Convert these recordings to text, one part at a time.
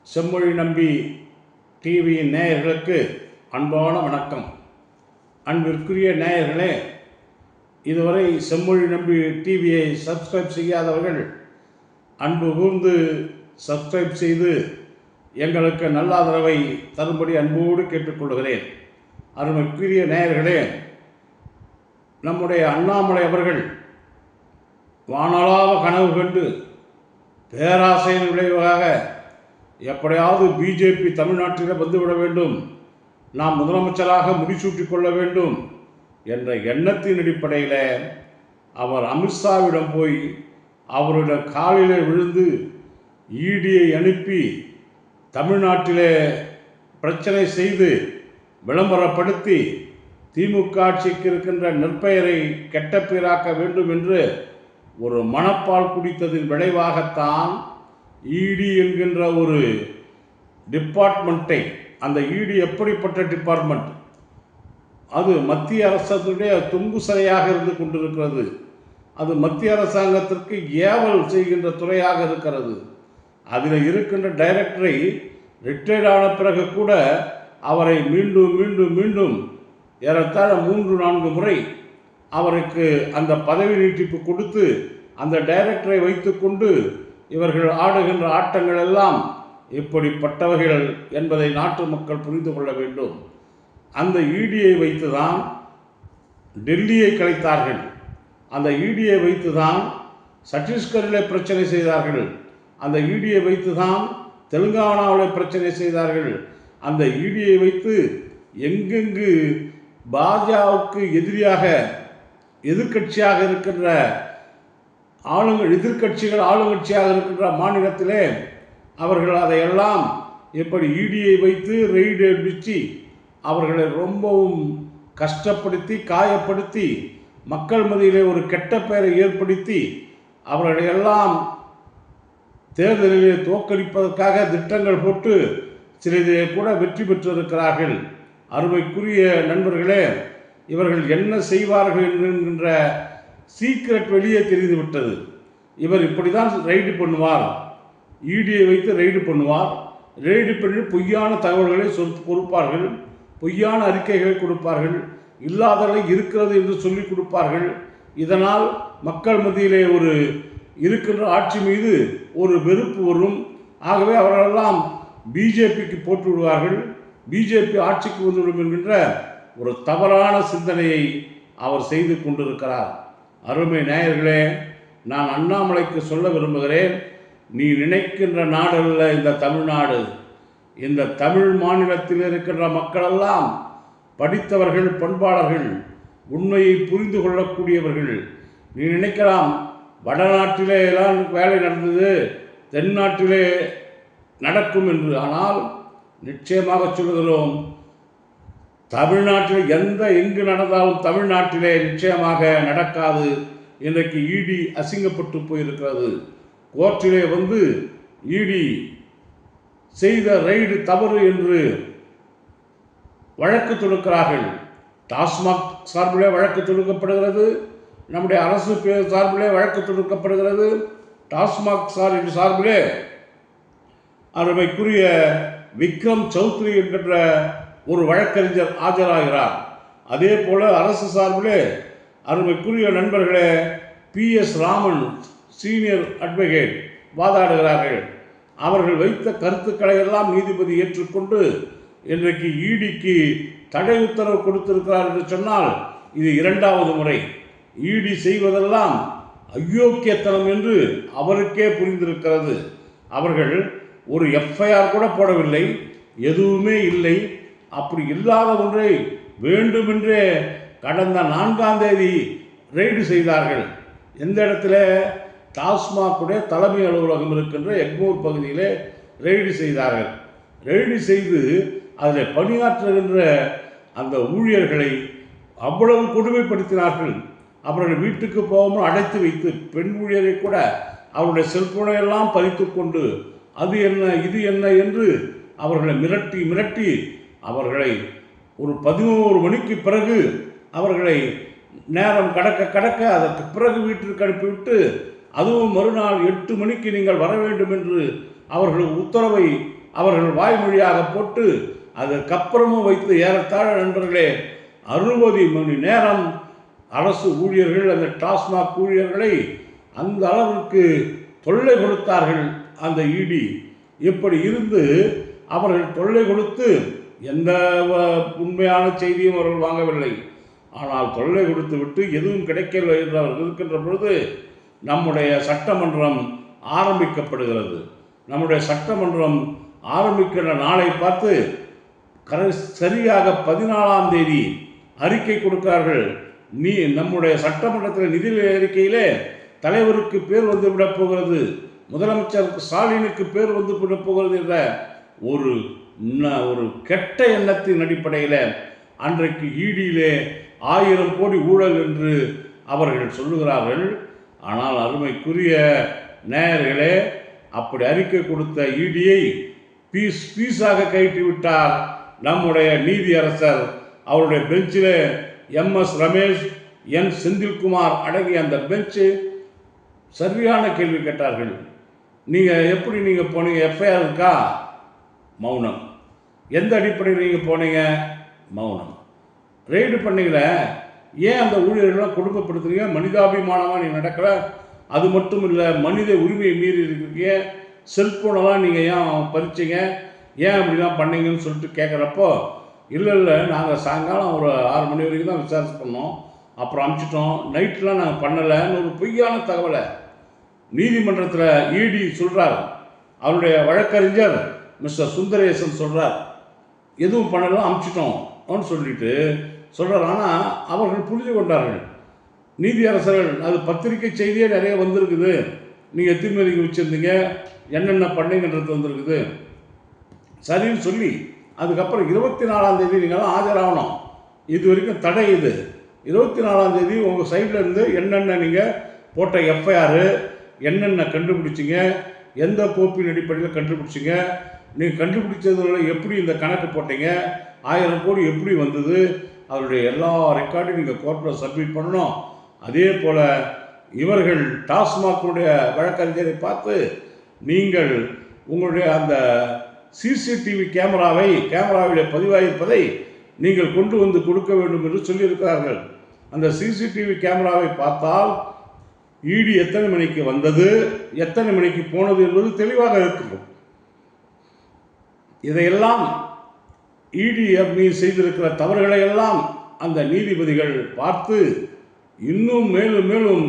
செம்மொழி நம்பி டிவியின் நேயர்களுக்கு அன்பான வணக்கம். அன்பிற்குரிய நேயர்களே, இதுவரை செம்மொழி நம்பி டிவியை சப்ஸ்கிரைப் செய்யாதவர்கள் அன்பு கூர்ந்து சப்ஸ்கிரைப் செய்து எங்களுக்கு நல்ல ஆதரவை தரும்படி அன்போடு கேட்டுக்கொள்கிறேன். அருமைக்குரிய நேயர்களே, நம்முடைய அண்ணாமலை அவர்கள் வானளாவ கனவு கண்டு பேராசையின் விளைவாக எப்படியாவது பிஜேபி தமிழ்நாட்டில் வந்துவிட வேண்டும், நாம் முதலமைச்சராக முடிசூட்டிக் கொள்ள வேண்டும் என்ற எண்ணத்தின் அடிப்படையில் அவர் அமித்ஷாவிடம் போய் அவருடைய காலிலே விழுந்து ஈடியை அனுப்பி தமிழ்நாட்டிலே பிரச்சனை செய்து விளம்பரப்படுத்தி திமுக ஆட்சிக்கு இருக்கின்ற நற்பெயரை கெட்ட பெயராக்க வேண்டும் என்று ஒரு மனப்பால் குடித்ததின் விளைவாகத்தான் இடி என்கின்ற ஒரு டிபார்ட்மெண்ட்டை, அந்த இடி எப்படிப்பட்ட டிபார்ட்மெண்ட், அது மத்திய அரசுடைய தொங்கு சிலையாக இருந்து கொண்டிருக்கிறது. அது மத்திய அரசாங்கத்திற்கு ஏவல் செய்கின்ற துறையாக இருக்கிறது. அதில் இருக்கின்ற டைரக்டரை ரிட்டையர்ட் ஆன பிறகு கூட அவரை மீண்டும் மீண்டும் மீண்டும் ஏறத்தாழ 3-4 முறை அவருக்கு அந்த பதவி நீட்டிப்பு கொடுத்து அந்த டைரக்டரை வைத்துக்கொண்டு இவர்கள் ஆடுகின்ற ஆட்டங்கள் எல்லாம் இப்படிப்பட்டவர்கள் என்பதை நாட்டு மக்கள் புரிந்து கொள்ள வேண்டும். அந்த இடியை வைத்துதான் டெல்லியை கலைத்தார்கள். அந்த இடியை வைத்துதான் சத்தீஸ்கரில் பிரச்சனை செய்தார்கள். அந்த இடியை வைத்துதான் தெலுங்கானாவில் பிரச்சனை செய்தார்கள். அந்த இடியை வைத்து எங்கெங்கு பாஜகவுக்கு எதிரியாக எதிர்கட்சியாக இருக்கின்ற எதிர்கட்சிகள் ஆளுங்கட்சியாக இருக்கின்ற மாநிலத்திலே அவர்கள் அதையெல்லாம் எப்படி இடியை வைத்து ரெய்டு அடித்து அவர்களை ரொம்பவும் கஷ்டப்படுத்தி காயப்படுத்தி மக்கள் மத்தியிலே ஒரு கெட்ட பெயரை ஏற்படுத்தி அவர்களையெல்லாம் தேர்தலிலே தோற்கடிப்பதற்காக திட்டங்கள் போட்டு சிறிதிலே கூட வெற்றி பெற்றிருக்கிறார்கள். அருமைக்குரிய நண்பர்களே, இவர்கள் என்ன செய்வார்கள் என்கின்ற சீக்ரெட் வெளியே தெரிந்துவிட்டது. இவர் இப்படி தான் ரெய்டு பண்ணுவார், இடியை வைத்து ரெய்டு பண்ணுவார். ரெய்டு பண்ணி பொய்யான தகவல்களை கொடுப்பார்கள், பொய்யான அறிக்கைகளை கொடுப்பார்கள், இல்லாதவர்களை இருக்கிறது என்று சொல்லிக் கொடுப்பார்கள். இதனால் மக்கள் மத்தியிலே ஒரு இருக்கின்ற ஆட்சி மீது ஒரு வெறுப்பு வரும். ஆகவே அவர்களெல்லாம் பிஜேபிக்கு போட்டு விடுவார்கள், பிஜேபி ஆட்சிக்கு வந்துவிடும் என்கின்ற ஒரு தவறான சிந்தனையை அவர் செய்து கொண்டிருக்கிறார். அருமை நேயர்களே, நான் அண்ணாமலைக்கு சொல்ல விரும்புகிறேன், நீ நினைக்கின்ற நாடல்ல இந்த தமிழ்நாடு. இந்த தமிழ் மாநிலத்தில் இருக்கின்ற மக்களெல்லாம் படித்தவர்கள், பண்பாளர்கள், உண்மையை புரிந்து கொள்ளக்கூடியவர்கள். நீ நினைக்கலாம் வடநாட்டிலே எல்லாம் வேலை நடந்தது, தென்னாட்டிலே நடக்கும் என்று. ஆனால் நிச்சயமாக சொல்லுகிறோம், தமிழ்நாட்டில் எங்கு நடந்தாலும் தமிழ்நாட்டிலே நிச்சயமாக நடக்காது. இன்றைக்கு இடி அசிங்கப்பட்டு போயிருக்கிறது. கோர்ட்டிலே வந்து இடி செய்த ரெய்டு தவறு என்று வழக்கு தொடுக்கிறார்கள். டாஸ்மாக் சார்பிலே வழக்கு தொடுக்கப்படுகிறது, நம்முடைய அரசு சார்பிலே வழக்கு தொடுக்கப்படுகிறது. டாஸ்மாக் சார்பிலே அருமைக்குரிய விக்ரம் சௌத்ரி என்கின்ற ஒரு வழக்கறிஞர் ஆஜராகிறார். அதே போல அரசு சார்பிலே அருமைக்குரிய நண்பர்களே PS ராமன் சீனியர் அட்வொகேட் வாதாடுகிறார்கள். அவர்கள் வைத்த கருத்துக்களை எல்லாம் நீதிபதி ஏற்றுக்கொண்டு இன்றைக்கு இடிக்கு தடை உத்தரவு கொடுத்திருக்கிறார் என்று சொன்னால் இது 2வது முறை. இடி செய்வதெல்லாம் அயோக்கியத்தனம் என்று அவருக்கே புரிந்திருக்கிறது. அவர்கள் ஒரு FIR கூட போடவில்லை, எதுவுமே இல்லை. அப்படி இல்லாத ஒன்றை வேண்டுமென்றே கடந்த 4ஆம் தேதி ரெய்டு செய்தார்கள். எந்த இடத்துல? டாஸ்மாகுடைய தலைமை அலுவலகம் இருக்கின்ற எக்மூர் பகுதியிலே ரெய்டு செய்தார்கள். ரெய்டு செய்து அதில் பணியாற்றுகின்ற அந்த ஊழியர்களை அவ்வளவு கொடுமைப்படுத்தினார்கள். அவர்கள் வீட்டுக்கு போகாமல் அடைத்து வைத்து பெண் ஊழியரை கூட அவருடைய செல்போனை எல்லாம் பறித்து கொண்டு அது என்ன இது என்ன என்று அவர்களை மிரட்டி மிரட்டி அவர்களை ஒரு 11 மணிக்கு பிறகு அவர்களை நேரம் கடக்க அதற்கு பிறகு வீட்டிற்கு அனுப்பிவிட்டு அதுவும் மறுநாள் 8 மணிக்கு நீங்கள் வர வேண்டும் என்று அவர்கள் உத்தரவை அவர்கள் வாய்மொழியாக போட்டு அதற்கப்புறமும் வைத்து ஏறத்தாழ நண்பர்களே 60 மணி நேரம் அரசு ஊழியர்கள் அந்த டாஸ்மாக் ஊழியர்களை அந்த அளவிற்கு தொல்லை கொடுத்தார்கள். அந்த இடி இப்படி இருந்து அவர்கள் தொல்லை கொடுத்து எந்த உண்மையான செய்தியும் அவர்கள் வாங்கவில்லை. ஆனால் தொல்லை கொடுத்து விட்டு எதுவும் கிடைக்கவில்லை என்று அவர்கள் இருக்கின்ற பொழுது நம்முடைய சட்டமன்றம் ஆரம்பிக்கப்படுகிறது. நம்முடைய சட்டமன்றம் ஆரம்பிக்கிற நாளை பார்த்து சரியாக 14ஆம் தேதி அறிக்கை கொடுக்கிறார்கள். நம்முடைய சட்டமன்றத்தில் நிதி அறிக்கையிலே தலைவருக்கு பேர் வந்து விடப் போகிறது, முதலமைச்சர் ஸ்டாலினுக்கு பேர் வந்து விடப் போகிறது என்ற ஒரு கெட்ட எண்ணத்தின் அடிப்படையில் அன்றைக்கு ஈடியிலே 1000 கோடி ஊழல் என்று அவர்கள் சொல்லுகிறார்கள். ஆனால் அருமைக்குரிய நேயர்களே, அப்படி அறிக்கை கொடுத்த ஈடியை பீஸாக கைட்டு விட்டார் நம்முடைய நீதியரசர். அவருடைய பெஞ்சில் MS ரமேஷ், N செந்தில்குமார் அடங்கிய அந்த பெஞ்சு சரியான கேள்வி கேட்டார்கள். நீங்கள் எப்படி நீங்கள் போனீங்க? எஃப்ஐஆர் இருக்கா? மௌனம். எந்த அடிப்படையில் நீங்கள் போனீங்க? மௌனம். ரெய்டு பண்ணீங்கள, ஏன் அந்த ஊழியர்கள்லாம் குடும்பப்படுத்துறீங்க? மனிதாபிமானமாக நீங்கள் நடக்கல. அது மட்டும் இல்லை, மனித உரிமையை மீறி இருக்கீங்க. செல்ஃபோனெல்லாம் நீங்கள் ஏன் பறிச்சிங்க, ஏன் அப்படிலாம் பண்ணீங்கன்னு சொல்லிட்டு கேட்குறப்போ, இல்லை நாங்கள் சாயங்காலம் ஒரு 6 மணி வரைக்கும் தான் விசாரிச்சு பண்ணோம், அப்புறம் அனுப்பிச்சிட்டோம், நைட்லாம் நாங்கள் பண்ணலைன்னு ஒரு பொய்யான தகவலை நீதிமன்றத்தில் இடி சொல்கிறார். அவருடைய வழக்கறிஞர் மிஸ்டர் சுந்தரேசன் சொல்கிறார், எதுவும் பண்ணலாம் அனுப்பிச்சிட்டோம்னு சொல்லிட்டு சொல்கிறார். ஆனால் அவர்கள் புரிந்து கொண்டார்கள், நீதியரசர்கள், அது பத்திரிகை செய்தியே நிறைய வந்திருக்குது, நீங்கள் எத்திமதிக்கு வச்சுருந்தீங்க, என்னென்ன பண்ணீங்கன்றது வந்திருக்குது சரின்னு சொல்லி அதுக்கப்புறம் 24ஆம் தேதி நீங்களாம் ஆஜராகணும். இது வரைக்கும் தடை. இது 24ஆம் தேதி உங்கள் சைடில் இருந்து என்னென்ன நீங்கள் போட்ட எஃப்ஐஆர், என்னென்ன கண்டுபிடிச்சிங்க, எந்த கோப்பின் அடிப்படையில் கண்டுபிடிச்சிங்க, நீங்கள் கண்டுபிடிச்சதுல எப்படி இந்த கணக்கு போட்டீங்க, 1000 கோடி எப்படி வந்தது, அவருடைய எல்லா ரெக்கார்டையும் நீங்கள் கோர்ட்டில் சப்மிட் பண்ணணும். அதே போல் இவர்கள் டாஸ்மாகுடைய வழக்கறிஞரை பார்த்து நீங்கள் உங்களுடைய அந்த சிசிடிவி கேமராவிலே பதிவாயிருப்பதை நீங்கள் கொண்டு வந்து கொடுக்க வேண்டும் என்று சொல்லியிருக்கிறார்கள். அந்த சிசிடிவி கேமராவை பார்த்தால் இடி எத்தனை மணிக்கு வந்தது, எத்தனை மணிக்கு போனது என்பது தெளிவாக இருக்கும். இதையெல்லாம் இடி அப்படி செய்திருக்கிற தவறுகளை எல்லாம் அந்த நீதிபதிகள் பார்த்து இன்னும் மேலும் மேலும்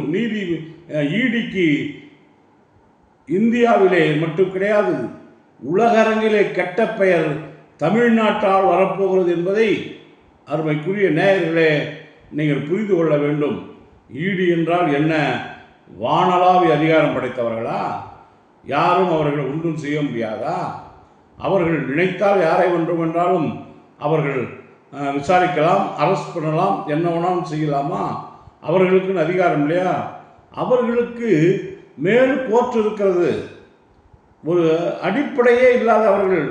இடிக்கு இந்தியாவிலே மட்டும் கிடையாது, உலகரங்கிலே கெட்ட பெயர் தமிழ்நாட்டால் வரப்போகிறது என்பதை அருமைக்குரிய நேயர்களே நீங்கள் புரிந்து கொள்ள வேண்டும். இடி என்றால் என்ன? வானளாவிய அதிகாரம் படைத்தவர்களா? யாரும் அவர்கள் ஒன்றும் செய்ய முடியாதா? அவர்கள் நினைத்தால் யாரை வேண்டுமென்றாலும் அவர்கள் விசாரிக்கலாம், அரெஸ்ட் பண்ணலாம், என்ன வேணாலும் செய்யலாமா? அவர்களுக்குன்னு அதிகாரம் இல்லையா? அவர்களுக்கு மேல் கோர்ட் இருக்கிறது. ஒரு அடிப்படையே இல்லாத அவர்கள்,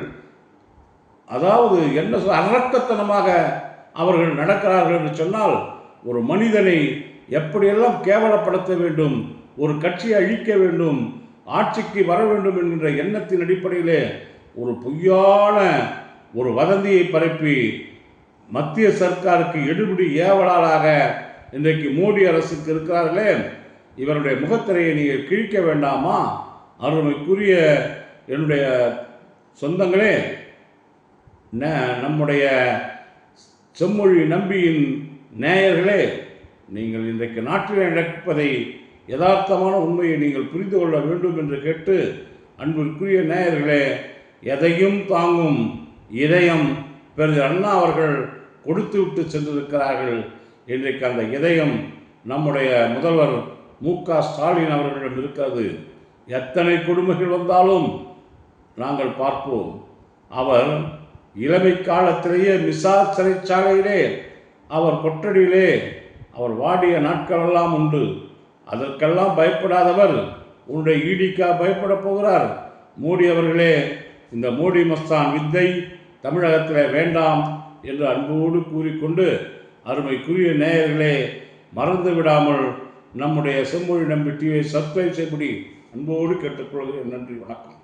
அதாவது என்ன அரக்கத்தனமாக அவர்கள் நடக்கிறார்கள் என்று சொன்னால், ஒரு மனிதனை எப்படியெல்லாம் கேவலப்படுத்த வேண்டும், ஒரு கட்சியை அழிக்க வேண்டும், ஆட்சிக்கு வர வேண்டும் என்கின்ற எண்ணத்தின் அடிப்படையிலே ஒரு பொய்யான ஒரு வதந்தியை பரப்பி மத்திய சர்க்காருக்கு எடுபிடி ஏவலாளாக இன்றைக்கு மோடி அரசுக்கு இருக்கிறார்களே, இவருடைய முகத்திரையை நீங்கள் கிழிக்க வேண்டாமா? அருமைக்குரிய என்னுடைய சொந்தங்களே, நம்முடைய செம்மொழி நம்பியின் நேயர்களே, நீங்கள் இன்றைக்கு நாட்டில் நடப்பதை யதார்த்தமான உண்மையை நீங்கள் புரிந்து கொள்ள வேண்டும் என்று கேட்டு, அன்பிற்குரிய நேயர்களே, எதையும் தாங்கும் இதயம் பெரியார் அண்ணா அவர்கள் கொடுத்து விட்டு சென்றிருக்கிறார்கள். இன்றைக்கு அந்த இதயம் நம்முடைய முதல்வர் மு.க. ஸ்டாலின் அவர்களிடம் இருக்கிறது. எத்தனை கொடுமைகள் வந்தாலும் நாங்கள் பார்ப்போம். அவர் இளமை காலத்திலேயே மிசார் சிறைச்சாலையிலே, அவர் கொட்டடியிலே அவர் வாடிய நாட்களெல்லாம் உண்டு. அதற்கெல்லாம் பயப்படாதவர் உன்னுடைய ஈடிக்கா பயப்பட போகிறார்? மோடி அவர்களே, இந்த மோடி மஸ்தான் வித்தை தமிழகத்தில் வேண்டாம் என்று அன்போடு கூறிக்கொண்டு, அருமைக்குரிய நேயர்களே, மறந்து விடாமல் நம்முடைய செம்மொழி நம்பி டிவியை சப்ஸ்கிரைப் செய்யப்படி அன்போடு கேட்டுக்கொள்கிறேன். நன்றி, வணக்கம்.